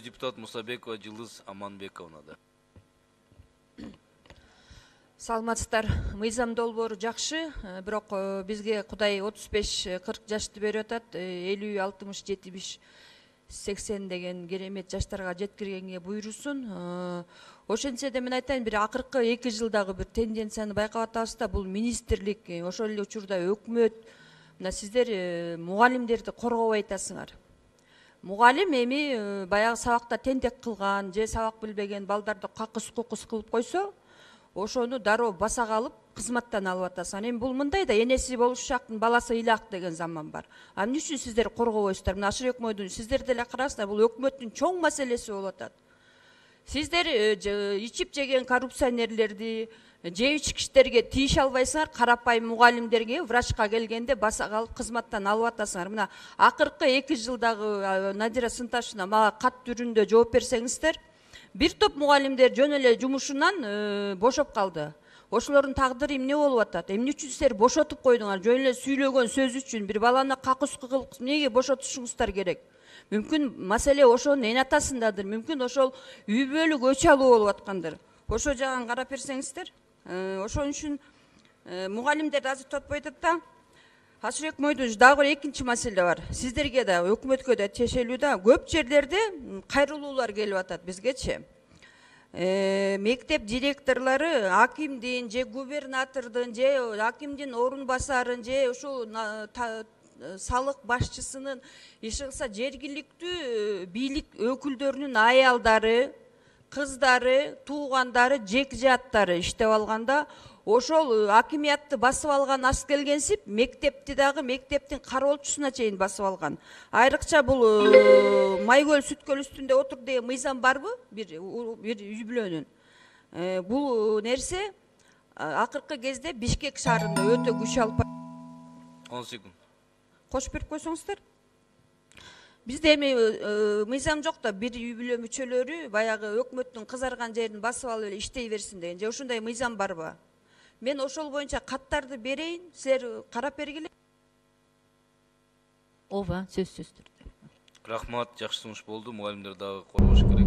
депутат Мусабекова Жылдыз Аманбековна да. Саламатсыздар. Мыйзам долбоору жакшы, бирок бизге Кудай 35-40 жашты берип атат. 50, 60, 70, 80 деген керемет жаштарга жеткиргенге буйрусун. Ошентсе да мен айтайын, бир акыркы 2 жылдагы бир тенденцияны байкап атабыз да, бул министрлик, ошол эле учурда өкмөт, мына сиздер мугалимдерди коргобой атасыңар. Мугалим эми баягы сабакта тентек кылган же сабак билбеген балдарды какыс-кукус кылып койсо, ошону дароо баса калып кызматтан алып атасың. Эми бул мындай да, энеси болушактын баласы ыйлак деген заман бар. А эмне үчүн сиздер коргобойсуздар? Мына Ашырбек Мойдун сиздер деле карасыңар, бул өкмөттүн чоң маселеси болуп атат. Сиздер ичип жеген коррупционерлерди, жеп ичкичтерге тийише албайсыңар, карапайым мугалимдерге врачка келгенде баса калып кызматтан алып атасыңар. Мына акыркы 2 жылдагы Надира Сынташевна мага кат түрүндө жооп берсеңиздер, бир топ мугалимдер жөн эле жумушунан бошоп калды. Ошолордун тагдыры эмне болуп атат? Эмне үчүн сиздер бошотуп койдуңар? Жөн эле сүйлөгөн сөз үчүн бир баланы какыс кылып эмнеге бошотушуңуздар керек? Мүмкүн маселе ошонун эң атасындадыр. Мүмкүн ошол үй бүлөлүк өч алуу болуп аткандыр. Ошо жагын карап берсеңиздер. Ошон үчүн мугалимдерди азыр тотпойт да. Ашырбек Мойдунович, дагы бир экинчи маселе бар. Сиздерге да, өкмөткө да тиешелүү да. Көп жерлерде кайрылуулар келип атат бизгечи. Мектеп директорлору акимдин же губернатордун же акимдин орун басарын же ушул салык башчысынын иши кылса жергиликтүү бийлик өкүлдөрүнүн аялдары, кыздары, туугандары, жекжаттары иштеп алганда, ошол акимиятты басып алган ас келгенсип, мектепти дагы мектептин кароолчусуна чейин басып алган. Айрыкча бул Майкөл Сүткөл үстүндө отур деген мыйзам барбы? Бир үй бүлөнүн. Бул нерсе акыркы кезде Бишкек шаарында өтө күч алып 10 секунд. Кош берип койсоңуздар. Бизде эми мыйзам жок да, бир үй бүлө мүчөлөрү баягы өкмөттүн кызарган жерин басып алып эле иштей берсин деген. Же ушундай мыйзам барбы? Мен ошол боюнча каттарды берейин, силер карап бергиле. Ооба, сөзсүз түрдө. Рахмат, жакшы сунуш болду. Мугалимдер дагы коргош керек.